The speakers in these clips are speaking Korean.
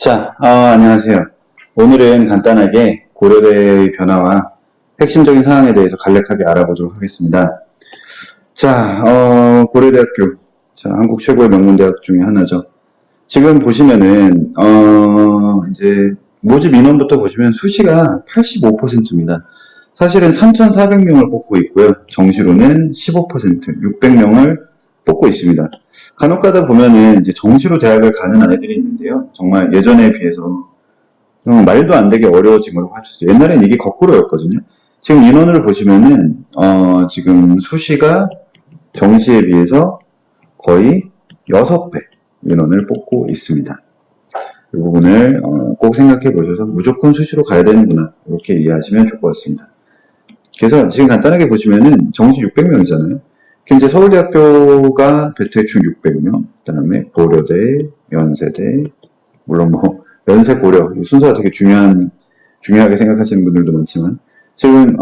안녕하세요. 오늘은 간단하게 고려대의 변화와 핵심적인 사항에 대해서 간략하게 알아보도록 하겠습니다. 고려대학교. 한국 최고의 명문대학 중에 하나죠. 지금 보시면은, 이제, 모집 인원부터 보시면 수시가 85%입니다. 사실은 3,400명을 뽑고 있고요. 정시로는 15%, 600명을 뽑고 있습니다. 간혹 가다 보면은 이제 정시로 대학을 가는 아이들이 있는데요. 정말 예전에 비해서 말도 안 되게 어려워진 걸 봐주세요. 옛날엔 이게 거꾸로였거든요. 지금 인원을 보시면은, 지금 수시가 정시에 비해서 거의 6배 인원을 뽑고 있습니다. 이 부분을 꼭 생각해 보셔서 무조건 수시로 가야 되는구나. 이렇게 이해하시면 좋을 것 같습니다. 그래서 지금 간단하게 보시면은 정시 600명이잖아요. 현재 서울대학교가 대충 600명, 그 다음에 고려대, 연세대, 물론 뭐 연세 고려 순서가 되게 중요하게 생각하시는 분들도 많지만 지금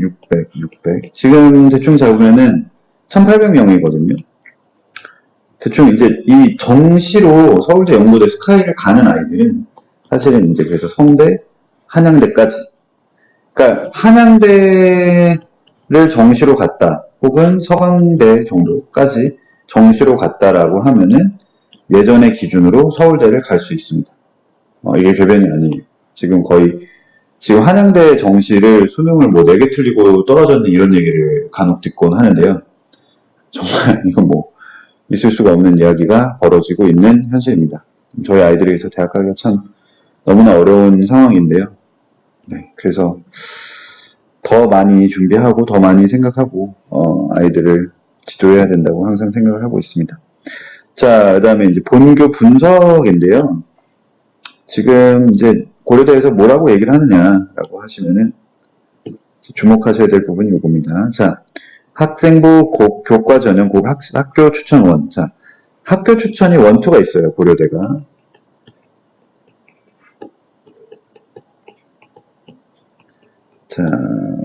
600 지금 대충 잡으면은 1800명이거든요. 대충 이제 이 정시로 서울대, 연고대, 스카이를 가는 아이들은 사실은 이제 그래서 성대, 한양대까지. 그러니까 한양대를 정시로 갔다, 혹은 서강대 정도까지 정시로 갔다라고 하면은 예전의 기준으로 서울대를 갈 수 있습니다. 이게 궤변이 아니에요. 지금 한양대 정시를 수능을 뭐 4개 틀리고 떨어졌는 이런 얘기를 간혹 듣곤 하는데요. 정말 이건 뭐 있을 수가 없는 이야기가 벌어지고 있는 현실입니다. 저희 아이들이 그래서 대학 가기가 참 너무나 어려운 상황인데요. 네, 그래서 더 많이 준비하고 더 많이 생각하고 아이들을 지도해야 된다고 항상 생각을 하고 있습니다. 그 다음에 이제 본교 분석인데요. 지금 이제 고려대에서 뭐라고 얘기를 하느냐라고 하시면은 주목하셔야 될 부분이 이겁니다. 학생부 교과 전형 학교 추천원. 학교 추천이 원투가 있어요. 고려대가.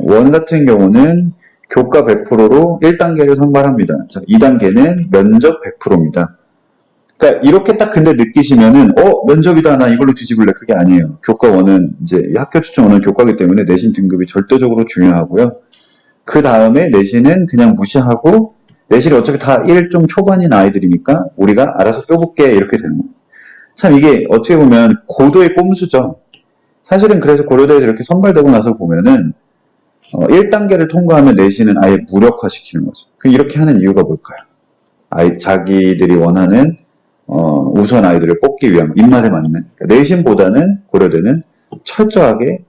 원 같은 경우는 교과 100%로 1단계를 선발합니다. 2단계는 면접 100%입니다. 그러니까 이렇게 딱 근데 느끼시면은 면접이다, 나 이걸로 뒤집을래. 그게 아니에요. 교과 1은 이제 학교 추천 1은 교과이기 때문에 내신 등급이 절대적으로 중요하고요. 그 다음에 내신은 그냥 무시하고, 내신이 어차피 다 1종 초반인 아이들이니까 우리가 알아서 뼈볼게, 이렇게 되는 거예요. 참 이게 어떻게 보면 고도의 꼼수죠. 사실은 그래서 고려대에서 이렇게 선발되고 나서 보면은 1단계를 통과하면 내신은 아예 무력화시키는 거죠. 이렇게 하는 이유가 뭘까요? 자기들이 원하는 우수한 아이들을 뽑기 위한 입맛에 맞는, 그러니까 내신보다는 고려대는 철저하게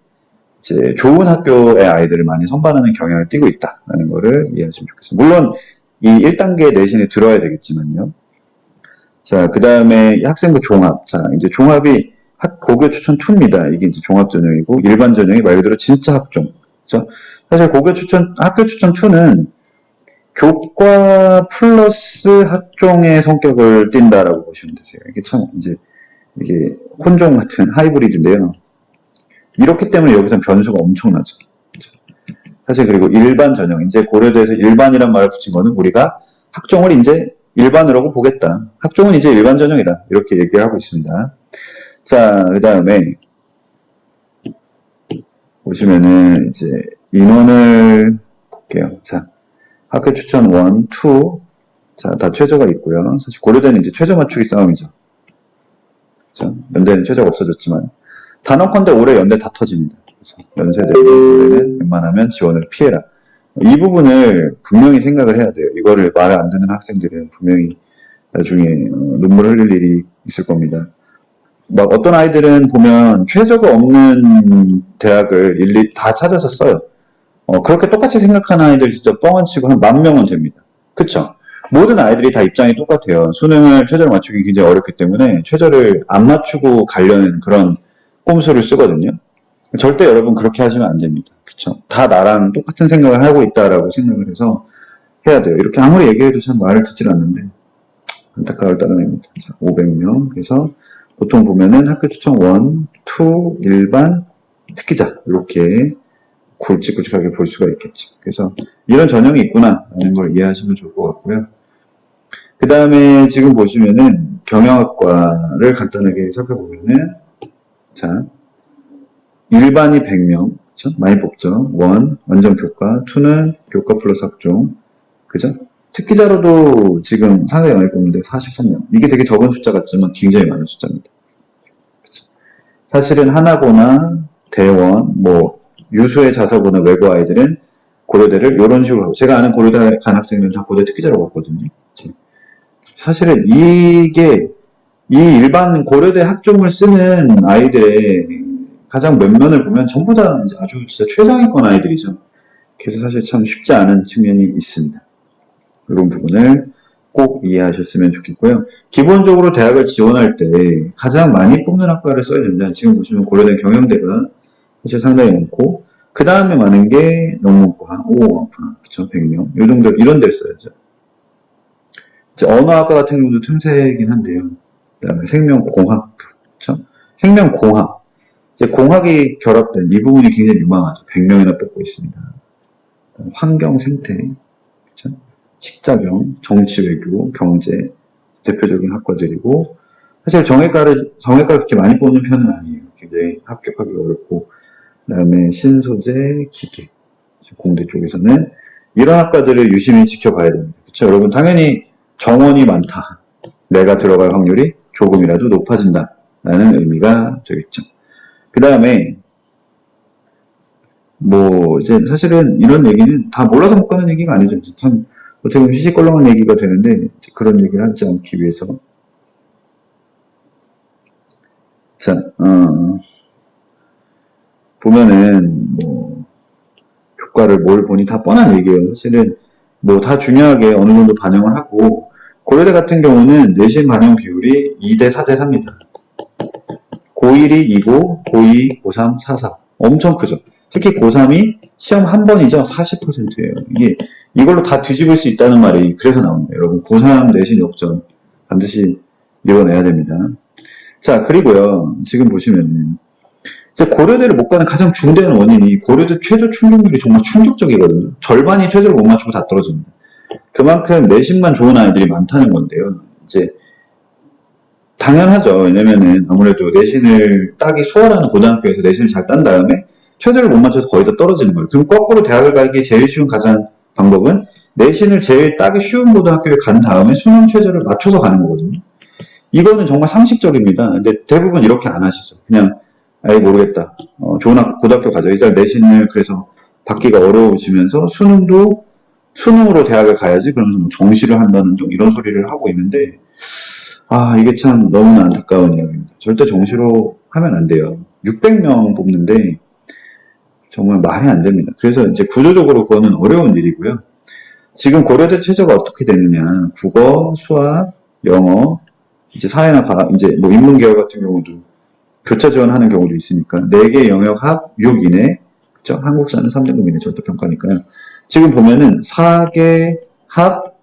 이제 좋은 학교의 아이들을 많이 선발하는 경향을 띠고 있다라는 거를 이해하시면 좋겠습니다. 물론 이 1단계 내신에 들어야 되겠지만요. 그 다음에 학생부 종합. 이제 종합이 고교 추천 2입니다. 이게 이제 종합 전형이고, 일반 전형이 말 그대로 진짜 학종. 그렇죠? 사실 학교 추천 2는 교과 플러스 학종의 성격을 띈다라고 보시면 되세요. 이게 참 이게 혼종 같은 하이브리드인데요. 이렇기 때문에 여기서 변수가 엄청나죠. 사실 그리고 일반 전형, 이제 고려대에서 일반이란 말을 붙인 거는 우리가 학종을 이제 일반이라고 보겠다. 학종은 이제 일반 전형이다. 이렇게 얘기를 하고 있습니다. 그 다음에 보시면은 이제 인원을 볼게요. 학교 추천 1, 2. 다 최저가 있고요. 사실 고려대는 이제 최저 맞추기 싸움이죠. 연대는 최저가 없어졌지만. 단언컨대 올해 연대 다 터집니다. 그래서 연세대 올해는 웬만하면 지원을 피해라. 이 부분을 분명히 생각을 해야 돼요. 이거를 말을 안 듣는 학생들은 분명히 나중에 눈물 흘릴 일이 있을 겁니다. 막 어떤 아이들은 보면 최저가 없는 대학을 일일이 다 찾아서 써요. 그렇게 똑같이 생각하는 아이들 진짜 뻥안 치고 한 10,000명은 됩니다. 그쵸? 모든 아이들이 다 입장이 똑같아요. 수능을 최저를 맞추기 굉장히 어렵기 때문에 최저를 안 맞추고 가려는 그런 꼼수를 쓰거든요. 절대 여러분 그렇게 하시면 안 됩니다. 그쵸? 다 나랑 똑같은 생각을 하고 있다라고 생각을 해서 해야 돼요. 이렇게 아무리 얘기해도 참 말을 듣질 않는데 안타까울 따름입니다. 500명. 그래서 보통 보면은 학교 추천 1, 2, 일반, 특기자 이렇게 굵직굵직하게 볼 수가 있겠죠. 그래서 이런 전형이 있구나라는 걸 이해하시면 좋을 것 같고요. 그 다음에 지금 보시면은 경영학과를 간단하게 살펴보면은, 자, 일반이 100명, 그쵸? 많이 뽑죠. 1, 완전 교과, 2는 교과 플러스 학종, 그죠? 특기자로도 지금 상당히 많이 뽑는데 43명. 이게 되게 적은 숫자 같지만 굉장히 많은 숫자입니다. 그쵸? 사실은 하나고나 대원, 뭐 유수의 자사고나 외고 아이들은 고려대를 이런 식으로 하고, 제가 아는 고려대 간 학생들은 다 고대 특기자로 갔거든요. 사실은 이게 이 일반 고려대 학종을 쓰는 아이들의 가장 면면을 보면 전부 다 이제 아주 진짜 최상위권 아이들이죠. 그래서 사실 참 쉽지 않은 측면이 있습니다. 이런 부분을 꼭 이해하셨으면 좋겠고요. 기본적으로 대학을 지원할 때 가장 많이 뽑는 학과를 써야 된다. 지금 보시면 고려대 경영대가 사실 상당히 많고, 그 다음에 많은 게 영문과, 오어학과, 그쵸, 100명. 요 정도, 이런 데를 써야죠. 이제 언어학과 같은 경우도 틈새이긴 한데요. 그 다음에 생명공학부, 그쵸? 생명공학. 이제 공학이 결합된 이 부분이 굉장히 유망하죠. 100명이나 뽑고 있습니다. 환경 생태, 그쵸? 식자경, 정치 외교, 경제, 대표적인 학과들이고, 사실 정외과 그렇게 많이 뽑는 편은 아니에요. 굉장히 합격하기 어렵고, 그 다음에 신소재, 기계, 공대 쪽에서는 이런 학과들을 유심히 지켜봐야 됩니다. 그쵸? 여러분, 당연히 정원이 많다. 내가 들어갈 확률이 조금이라도 높아진다. 라는 의미가 되겠죠. 그 다음에, 뭐, 이제 사실은 이런 얘기는 다 몰라서 못 가는 얘기가 아니죠. 참, 어떻게 보면 시시껄렁한 얘기가 되는데, 그런 얘기를 하지 않기 위해서. 자, 보면은, 뭐, 효과를 뭘 보니 다 뻔한 얘기예요. 사실은, 뭐, 다 중요하게 어느 정도 반영을 하고, 고려대 같은 경우는 내신 반영 비율이 2대 4대 3입니다. 고1이 2고, 고2, 고3, 4, 4. 엄청 크죠. 특히 고3이 시험 한 번이죠. 40%예요. 이걸로 다 뒤집을 수 있다는 말이 그래서 나옵니다. 여러분, 고3 내신 역전 반드시 이뤄내야 됩니다. 자, 그리고요. 지금 보시면은, 고려대를 못 가는 가장 중대한 원인이 고려대 최저 충족률이 정말 충격적이거든요. 절반이 최저를 못 맞추고 다 떨어집니다. 그만큼 내신만 좋은 아이들이 많다는 건데요. 이제 당연하죠. 왜냐면은 아무래도 내신을 따기 수월한 고등학교에서 내신을 잘 딴 다음에 최저를 못 맞춰서 거의 다 떨어지는 거예요. 그럼 거꾸로 대학을 가기 제일 쉬운 가장 방법은 내신을 제일 따기 쉬운 고등학교에 간 다음에 수능 최저를 맞춰서 가는 거거든요. 이거는 정말 상식적입니다. 근데 대부분 이렇게 안 하시죠. 그냥 아예 모르겠다. 좋은 고등학교 가자. 일단 내신을 그래서 받기가 어려워지면서 수능도 수능으로 대학을 가야지 그러면서 뭐 정시를 한다는 등 이런 소리를 하고 있는데, 이게 참 너무나 안타까운 이야기입니다. 절대 정시로 하면 안 돼요. 600명 뽑는데 정말 말이 안 됩니다. 그래서 이제 구조적으로 그거는 어려운 일이고요. 지금 고려대 최저가 어떻게 되느냐. 국어, 수학, 영어, 이제 사회나 과학, 이제 뭐 인문계열 같은 경우도 교차 지원하는 경우도 있으니까 4개 영역 합 6 이내, 그쵸? 한국사는 3등급 이내 절대평가니까요. 지금 보면은 4개 합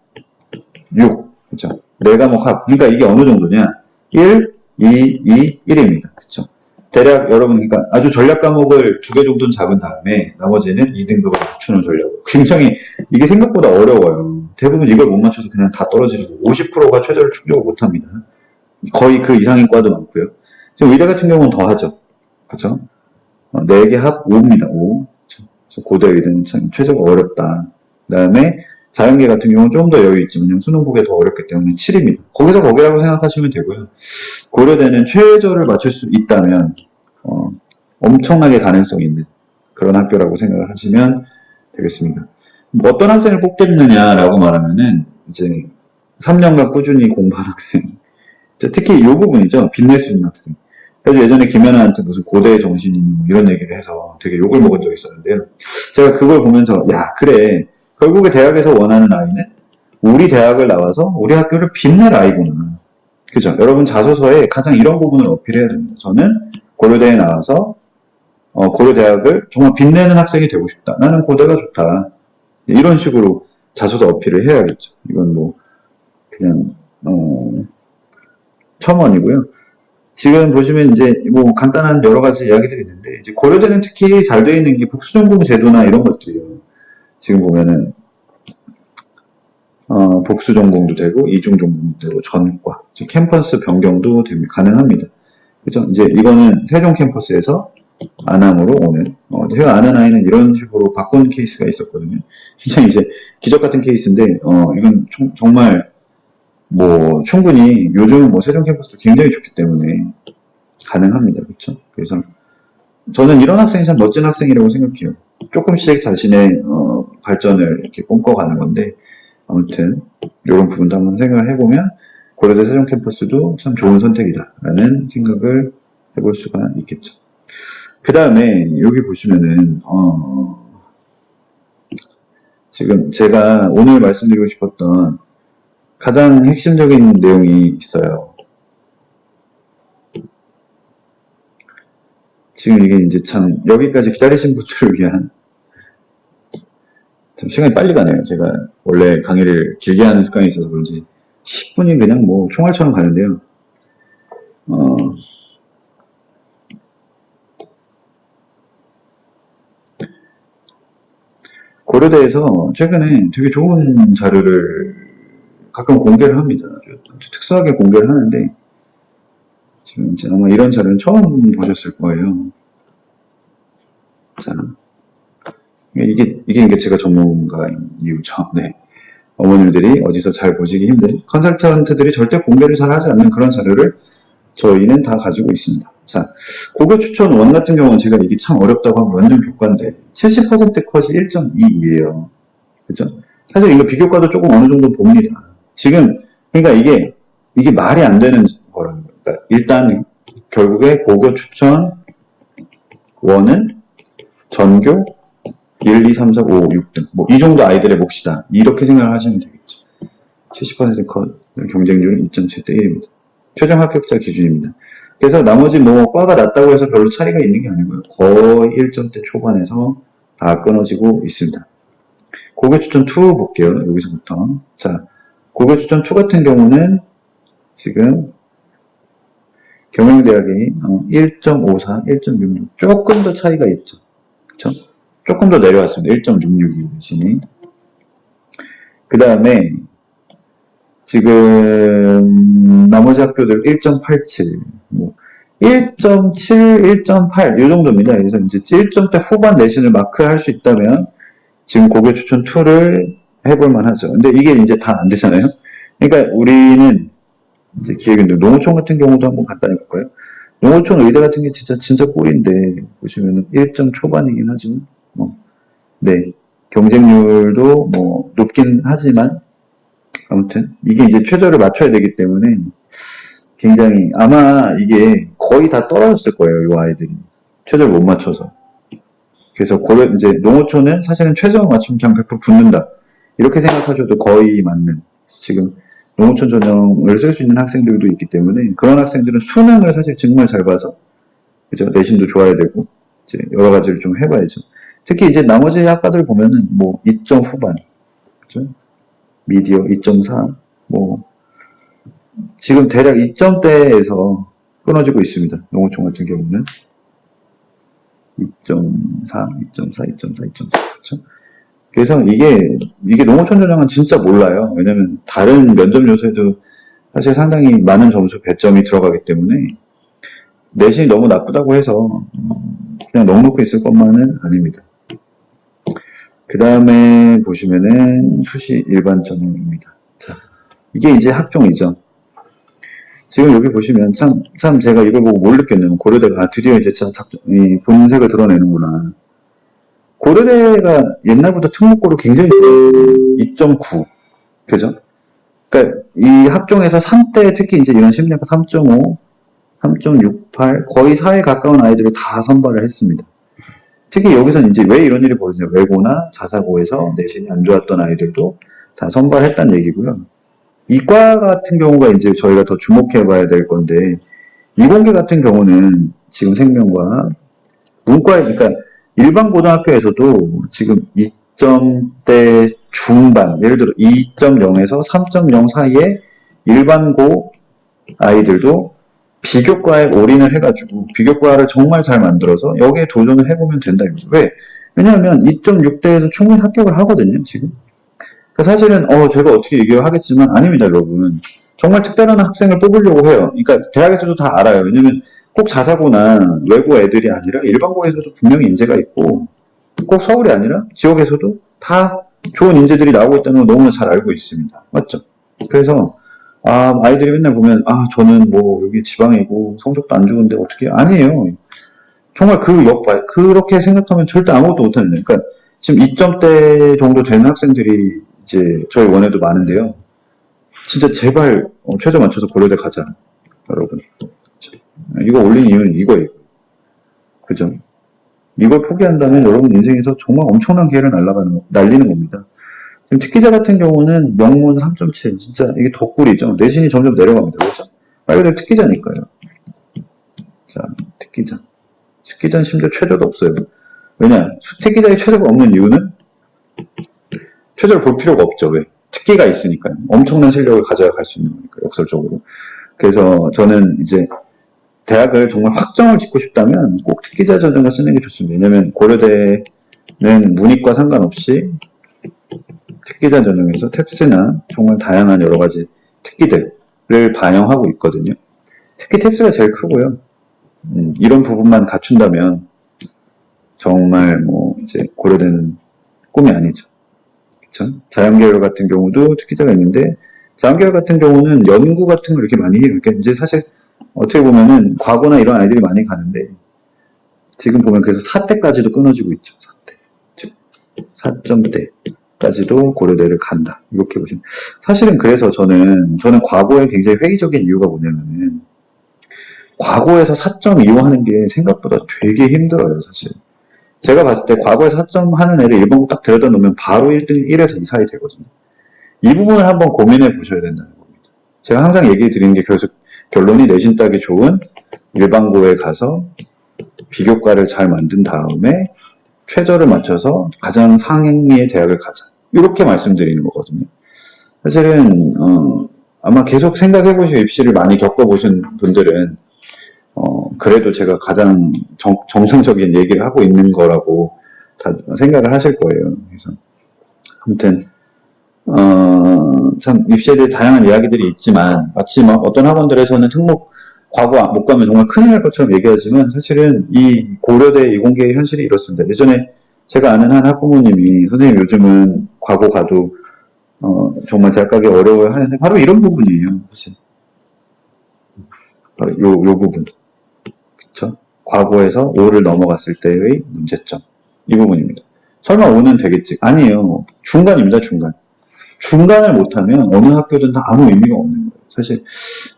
6, 그쵸? 4과목 합. 그러니까 이게 어느 정도냐? 1, 2, 2, 1입니다. 그쵸? 대략 여러분, 그러니까 아주 전략 과목을 2개 정도는 잡은 다음에 나머지는 2등급을 맞추는 전략. 굉장히 이게 생각보다 어려워요. 대부분 이걸 못 맞춰서 그냥 다 떨어지는 거고 50%가 최저를 충족을 못합니다. 거의 그 이상인 과도 많고요. 지금 의대 같은 경우는 더 하죠. 그쵸? 4개 합 5입니다. 5. 고대 의대는 참 최저가 어렵다. 그 다음에 자연계 같은 경우는 좀 더 여유 있죠. 왜냐면 수능 보기가 더 어렵기 때문에 7입니다. 거기서 거기라고 생각하시면 되고요. 고려대는 최저를 맞출 수 있다면 엄청나게 가능성이 있는 그런 학교라고 생각을 하시면 되겠습니다. 뭐 어떤 학생을 뽑겠느냐라고 말하면은 이제 3년간 꾸준히 공부한 학생, 특히 이 부분이죠. 빚낼 수 있는 학생. 그래서 예전에 김연아한테 무슨 고대 정신이니 뭐 이런 얘기를 해서 되게 욕을 먹은 적이 있었는데요. 제가 그걸 보면서 야 그래 결국에 대학에서 원하는 아이는 우리 대학을 나와서 우리 학교를 빛낼 아이구나. 그죠? 여러분 자소서에 가장 이런 부분을 어필해야 됩니다. 저는 고려대에 나와서 고려대학을 정말 빛내는 학생이 되고 싶다. 나는 고대가 좋다. 이런 식으로 자소서 어필을 해야겠죠. 이건 뭐 그냥 첨언이고요. 지금 보시면 이제 뭐 간단한 여러 가지 이야기들이 있는데 이제 고려대는 특히 잘 되어 있는 게 복수전공 제도나 이런 것들이요. 지금 보면은 복수 전공도 되고, 이중 전공도 되고, 전과, 즉 캠퍼스 변경도 됩니다. 가능합니다. 그죠? 이제 이거는 세종 캠퍼스에서 안암으로 오는, 제가 아는 아이는 이런 식으로 바꾼 케이스가 있었거든요. 진짜 이제 기적 같은 케이스인데, 이건 정말 뭐 충분히 요즘 뭐 세종 캠퍼스도 굉장히 좋기 때문에 가능합니다. 그렇죠? 그래서 저는 이런 학생이 참 멋진 학생이라고 생각해요. 조금씩 자신의 발전을 이렇게 꿈꿔가는 건데, 아무튼 이런 부분도 한번 생각을 해보면 고려대 세종 캠퍼스도 참 좋은 선택이다라는 생각을 해볼 수가 있겠죠. 그 다음에 여기 보시면은 지금 제가 오늘 말씀드리고 싶었던 가장 핵심적인 내용이 있어요. 지금 이게 이제 참 여기까지 기다리신 분들을 위한, 좀 시간이 빨리 가네요. 제가 원래 강의를 길게 하는 습관이 있어서 그런지 10분이 그냥 뭐 총알처럼 가는데요. 고려대에서 최근에 되게 좋은 자료를 가끔 공개를 합니다. 아주 특수하게 공개를 하는데, 지금 이제 아마 이런 자료는 처음 보셨을 거예요. 자, 이게 제가 전문가인 이유죠. 네. 어머님들이 어디서 잘 보시기 힘든, 컨설턴트들이 절대 공개를 잘 하지 않는 그런 자료를 저희는 다 가지고 있습니다. 자, 고교 추천 원 같은 경우는 제가 이게 참 어렵다고 하면 완전 교과인데 70% 컷이 1.2예요. 그죠? 사실 이거 비교과도 조금 어느 정도 봅니다. 지금 그러니까 이게 말이 안 되는 거라는 거예요. 그러니까 일단 결국에 고교 추천 원은 전교 1, 2, 3, 4, 5, 6등 뭐 이 정도 아이들의 몫이다. 이렇게 생각을 하시면 되겠죠. 70%컷 경쟁률은 2.7대 1입니다. 최종 합격자 기준입니다. 그래서 나머지 뭐 과가 낮다고 해서 별로 차이가 있는 게 아니고요. 거의 1점대 초반에서 다 끊어지고 있습니다. 고교 추천 2 볼게요. 여기서부터. 자, 고교 추천 2 같은 경우는 지금 경영대학이 1.54, 1.66 조금 더 차이가 있죠. 그쵸? 조금 더 내려왔습니다. 1.66이 대신에. 그 다음에 지금 나머지 학교들 1.87, 뭐 1.7, 1.8 이 정도입니다. 그래서 이제 1점대 후반 내신을 마크할 수 있다면 지금 고교 추천 2를 해볼 만하죠. 근데 이게 이제 다 안 되잖아요. 그러니까 우리는 이제 기획인들 농어촌 같은 경우도 한번 갖다 해볼까요? 농어촌 의대 같은 게 진짜 꿀인데 보시면은 1점 초반이긴 하지만 네, 경쟁률도 뭐 높긴 하지만 아무튼 이게 이제 최저를 맞춰야 되기 때문에 굉장히 아마 이게 거의 다 떨어졌을 거예요. 이 아이들이 최저를 못 맞춰서. 그래서 이제 농어촌은 사실은 최저를 맞추면 그냥 100% 붙는다. 이렇게 생각하셔도 거의 맞는. 지금 농어촌 전형을 쓸 수 있는 학생들도 있기 때문에 그런 학생들은 수능을 사실 정말 잘 봐서 그죠? 내신도 좋아야 되고 이제 여러 가지를 좀 해봐야죠. 특히 이제 나머지 학과들 보면은 뭐 2점 후반, 그죠? 미디어 2.4, 뭐 지금 대략 2점대에서 끊어지고 있습니다. 농어촌 같은 경우는 2.4, 2.4, 2.4, 2.4, 그렇죠? 그래서 이게 농어촌 전형은 진짜 몰라요. 왜냐면 다른 면접 요소에도 사실 상당히 많은 점수 배점이 들어가기 때문에 내신이 너무 나쁘다고 해서 그냥 넉넉히 있을 것만은 아닙니다. 그 다음에 보시면은 수시 일반 전형입니다. 자, 이게 이제 학종이죠. 지금 여기 보시면 참 제가 이걸 보고 뭘 느꼈냐면 고려대가 드디어 이제 이 본색을 드러내는구나. 고려대가 옛날부터 특목고를 굉장히 2.9 그죠? 그러니까 이 학종에서 3대 특히 이제 이런 심리학과 3.5, 3.68 거의 4에 가까운 아이들을 다 선발을 했습니다. 특히 여기서는 이제 왜 이런 일이 벌어지냐 외고나 자사고에서 내신이 안 좋았던 아이들도 다 선발했다는 얘기고요. 이과 같은 경우가 이제 저희가 더 주목해 봐야 될 건데 이공계 같은 경우는 지금 생명과 문과 그러니까 일반 고등학교에서도 지금 2점대 중반 예를 들어 2.0에서 3.0 사이에 일반고 아이들도 비교과에 올인을 해가지고 비교과를 정말 잘 만들어서 여기에 도전을 해보면 된다 이거죠. 왜? 왜냐하면 2.6대에서 충분히 합격을 하거든요. 지금 그러니까 사실은 제가 어떻게 얘기하겠지만 아닙니다, 여러분. 정말 특별한 학생을 뽑으려고 해요. 그러니까 대학에서도 다 알아요. 왜냐면 꼭 자사고나 외고 애들이 아니라 일반고에서도 분명히 인재가 있고 꼭 서울이 아니라 지역에서도 다 좋은 인재들이 나오고 있다는 걸 너무나 잘 알고 있습니다. 맞죠? 그래서 아이들이 맨날 보면 저는 뭐 여기 지방이고 성적도 안 좋은데 어떻게 아니에요. 정말 그렇게 생각하면 절대 아무것도 못하는 거예요. 그러니까 지금 2점대 정도 되는 학생들이 이제 저희 원에도 많은데요. 진짜 제발 최저 맞춰서 고려대 가자, 여러분. 이거 올린 이유는 이거예요. 그죠? 이걸 포기한다면 여러분 인생에서 정말 엄청난 기회를 날리는 겁니다. 지금 특기자 같은 경우는 명문 3.7, 진짜 이게 덕꿀이죠. 내신이 점점 내려갑니다. 그렇죠? 말 그대로 특기자니까요. 자, 특기자. 특기자는 심지어 최저도 없어요. 왜냐? 특기자에 최저가 없는 이유는 최저를 볼 필요가 없죠. 왜? 특기가 있으니까요. 엄청난 실력을 가져야 갈 수 있는 거니까, 역설적으로. 그래서 저는 이제 대학을 정말 확정을 짓고 싶다면 꼭 특기자 전형을 쓰는 게 좋습니다. 왜냐면 고려대는 문이과 상관없이 특기자 전형에서 탭스나 정말 다양한 여러 가지 특기들을 반영하고 있거든요. 특히 탭스가 제일 크고요. 이런 부분만 갖춘다면 정말 뭐 이제 고려대는 꿈이 아니죠. 그쵸? 자연계열 같은 경우도 특기자가 있는데 자연계열 같은 경우는 연구 같은 걸 이렇게 많이 해요. 그러니까 이제 사실 어떻게 보면은 과거나 이런 아이들이 많이 가는데 지금 보면 그래서 4대까지도 끊어지고 있죠. 4대. 즉 4점대까지도 고려대를 간다. 이렇게 보시면 사실은 그래서 저는 과거에 굉장히 회의적인 이유가 뭐냐면은 과거에서 4.25 하는 게 생각보다 되게 힘들어요, 사실. 제가 봤을 때 과거에서 4점 하는 애를 일본고 딱 데려다 놓으면 바로 1등, 1에서 2 사이 되거든요. 이 부분을 한번 고민해 보셔야 된다는 겁니다. 제가 항상 얘기 드리는 게 결론이 내신 따기 좋은 일반고에 가서 비교과를 잘 만든 다음에 최저를 맞춰서 가장 상위의 대학을 가자. 이렇게 말씀드리는 거거든요. 사실은 아마 계속 생각해 보시고 입시를 많이 겪어보신 분들은 그래도 제가 가장 정상적인 얘기를 하고 있는 거라고 다 생각을 하실 거예요. 그래서 아무튼 참 입시에 대해 다양한 이야기들이 있지만 마치 막 어떤 학원들에서는 특목 과거 못 가면 정말 큰일 날 것처럼 얘기하지만 사실은 이 고려대 이공계의 현실이 이렇습니다. 예전에 제가 아는 한 학부모님이 선생님 요즘은 과거 가도 정말 대학 가기 어려워요 하는데 바로 이런 부분이에요. 사실 바로 요 부분. 그쵸? 과거에서 5를 넘어갔을 때의 문제점. 이 부분입니다. 설마 5는 되겠지? 아니에요. 중간입니다, 중간. 중간을 못하면 어느 학교든 다 아무 의미가 없는 거예요. 사실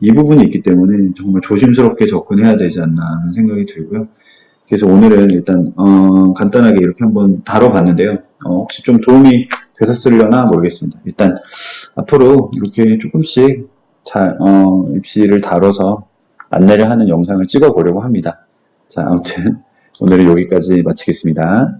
이 부분이 있기 때문에 정말 조심스럽게 접근해야 되지 않나 하는 생각이 들고요. 그래서 오늘은 일단 간단하게 이렇게 한번 다뤄봤는데요. 혹시 좀 도움이 되셨으려나 모르겠습니다. 일단 앞으로 이렇게 조금씩 잘 입시를 다뤄서 안내를 하는 영상을 찍어보려고 합니다. 자, 아무튼 오늘은 여기까지 마치겠습니다.